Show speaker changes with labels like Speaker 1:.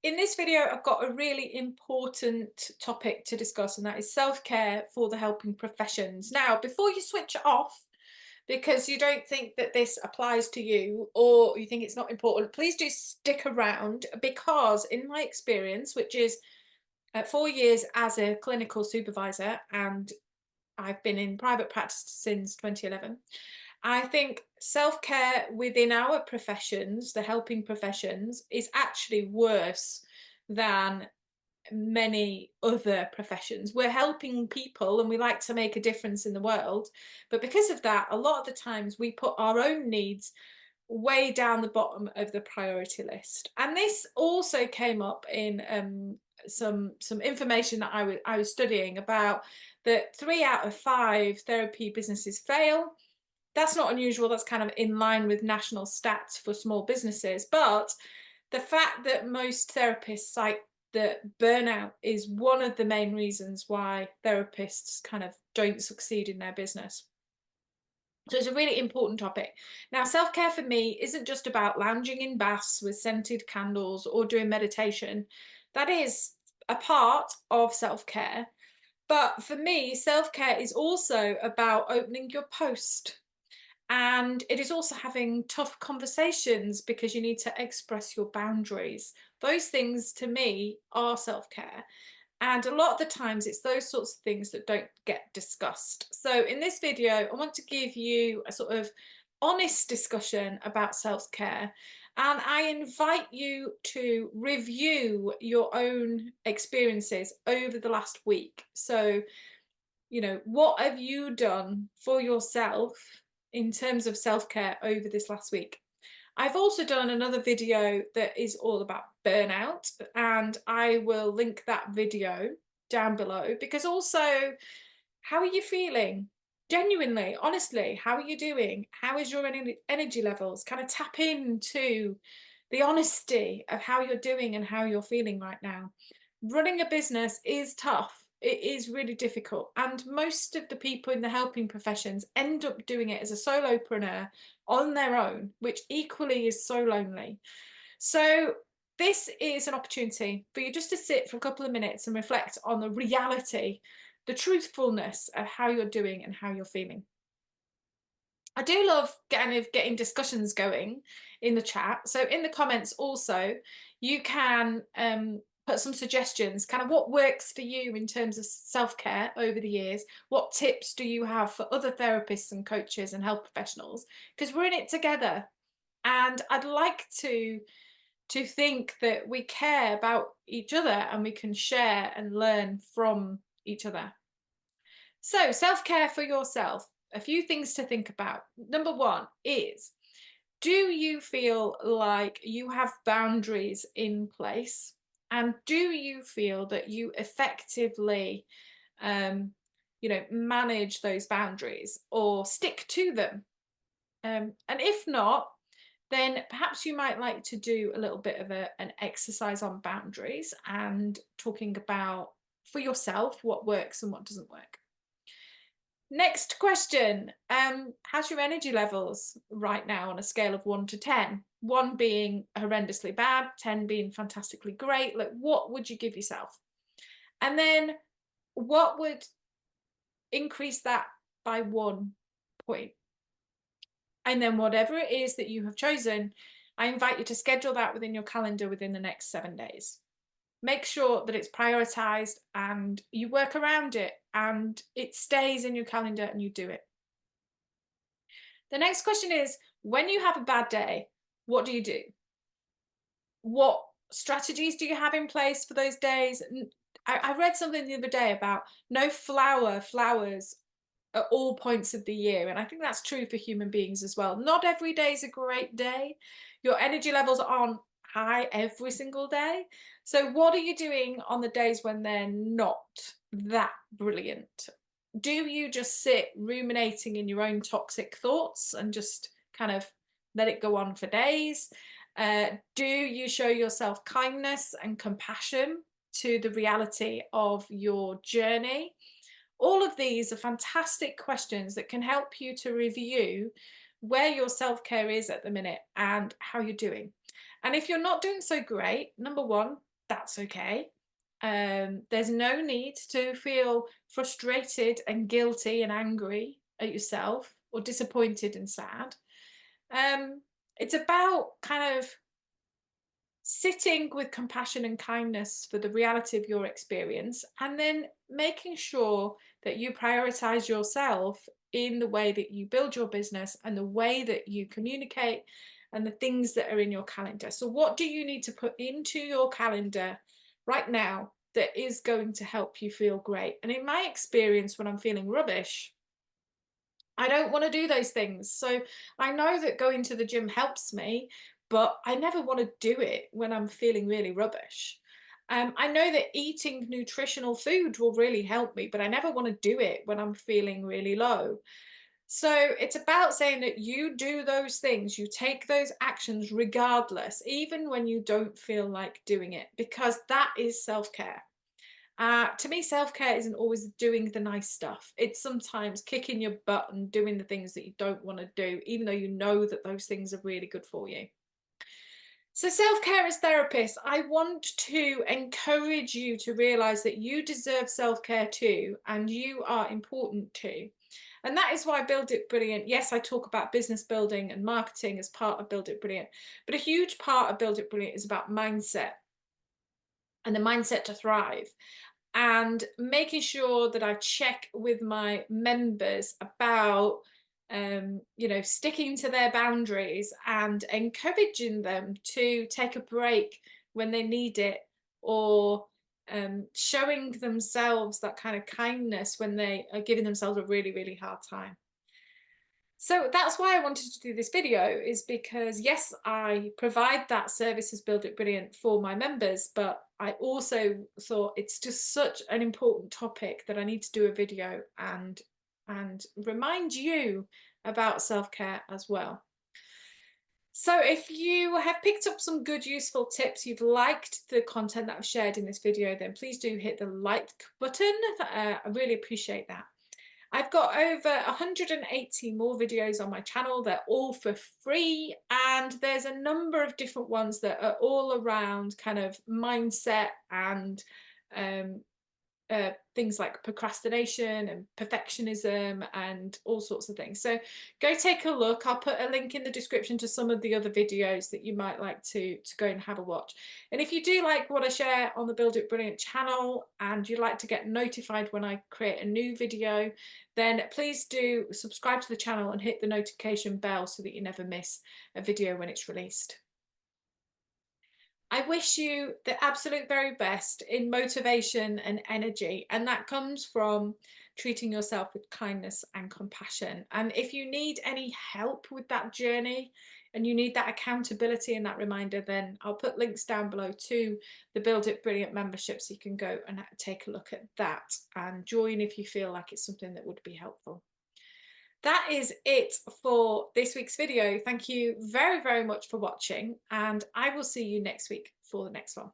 Speaker 1: In this video, I've got a really important topic to discuss, and that is self-care for the helping professions. Now, before you switch off, because you don't think that this applies to you or you think it's not important, please do stick around because, in my experience, which is 4 years as a clinical supervisor, and I've been in private practice since 2011. I think self care within our professions, the helping professions, is actually worse than many other professions. We're helping people and we like to make a difference in the world. But because of that, a lot of the times we put our own needs way down the bottom of the priority list. And this also came up in some information that I was studying about that 3 out of 5 therapy businesses fail. That's not unusual. That's kind of in line with national stats for small businesses. But the fact that most therapists cite that burnout is one of the main reasons why therapists kind of don't succeed in their business. So it's a really important topic. Now, self-care for me isn't just about lounging in baths with scented candles or doing meditation. That is a part of self-care. But for me, self-care is also about opening your post. And it is also having tough conversations because you need to express your boundaries. Those things to me are self-care. And a lot of the times it's those sorts of things that don't get discussed. So in this video, I want to give you a sort of honest discussion about self-care. And I invite you to review your own experiences over the last week. So, what have you done for yourself in terms of self-care over this last week? I've also done another video that is all about burnout, and I will link that video down below because also, how are you feeling? Genuinely, honestly, how are you doing? How is your energy levels? Kind of tap into the honesty of how you're doing and how you're feeling right now. Running a business is tough. It is really difficult. And most of the people in the helping professions end up doing it as a solopreneur on their own, which equally is so lonely. So this is an opportunity for you just to sit for a couple of minutes and reflect on the reality, the truthfulness of how you're doing and how you're feeling. I do love getting discussions going in the chat. So in the comments also, you can put some suggestions, kind of what works for you in terms of self-care over the years. What tips do you have for other therapists and coaches and health professionals? Because we're in it together. And I'd like to think that we care about each other and we can share and learn from each other. So, self-care for yourself. A few things to think about. Number one is, do you feel like you have boundaries in place? And do you feel that you effectively, manage those boundaries or stick to them? And if not, then perhaps you might like to do a little bit of an exercise on boundaries and talking about for yourself what works and what doesn't work. Next question. How's your energy levels right now on a scale of 1 to 10? 1 being horrendously bad, 10 being fantastically great. Like, what would you give yourself? And then what would increase that by 1 point? And then whatever it is that you have chosen, I invite you to schedule that within your calendar within the next 7 days. Make sure that it's prioritized and you work around it and it stays in your calendar and you do it. The next question is, when you have a bad day, what do you do? What strategies do you have in place for those days? I read something the other day about no flowers at all points of the year. And I think that's true for human beings as well. Not every day is a great day. Your energy levels aren't high every single day. So what are you doing on the days when they're not that brilliant? Do you just sit ruminating in your own toxic thoughts and just kind of let it go on for days? Do you show yourself kindness and compassion to the reality of your journey? All of these are fantastic questions that can help you to review where your self-care is at the minute and how you're doing. And if you're not doing so great, number one, That's okay. There's no need to feel frustrated and guilty and angry at yourself or disappointed and sad. Um, it's about kind of sitting with compassion and kindness for the reality of your experience, and then making sure that you prioritize yourself in the way that you build your business and the way that you communicate and the things that are in your calendar. So, what do you need to put into your calendar right now that is going to help you feel great? And in my experience, when I'm feeling rubbish, I don't want to do those things. So I know that going to the gym helps me, but I never want to do it when I'm feeling really rubbish. I know that eating nutritional food will really help me, but I never want to do it when I'm feeling really low. So it's about saying that you do those things, you take those actions regardless, even when you don't feel like doing it, because that is self care. To me, self care isn't always doing the nice stuff. It's sometimes kicking your butt and doing the things that you don't want to do, even though you know that those things are really good for you. So, self care as therapists, I want to encourage you to realize that you deserve self care too, and you are important too. And that is why Build It Brilliant. Yes, I talk about business building and marketing as part of Build It Brilliant, but a huge part of Build It Brilliant is about mindset and the mindset to thrive, and making sure that I check with my members about sticking to their boundaries and encouraging them to take a break when they need it, or showing themselves that kind of kindness when they are giving themselves a really, really hard time. So that's why I wanted to do this video, is because yes, I provide that service as Build It Brilliant for my members, but I also thought it's just such an important topic that I need to do a video and remind you about self-care as well. So if you have picked up some good useful tips, you've liked the content that I've shared in this video, then please do hit the like button. I really appreciate that. I've got over 180 more videos on my channel. They're all for free, and there's a number of different ones that are all around kind of mindset and um, things like procrastination and perfectionism and all sorts of things. So go take a look. I'll put a link in the description to some of the other videos that you might like to go and have a watch. And if you do like what I share on the Build It Brilliant channel and you'd like to get notified when I create a new video, then please do subscribe to the channel and hit the notification bell so that you never miss a video when it's released. I wish you the absolute very best in motivation and energy, and that comes from treating yourself with kindness and compassion. And if you need any help with that journey and you need that accountability and that reminder, then I'll put links down below to the Build It Brilliant membership so you can go and take a look at that and join if you feel like it's something that would be helpful. That is it for this week's video. Thank you very, very much for watching, and I will see you next week for the next one.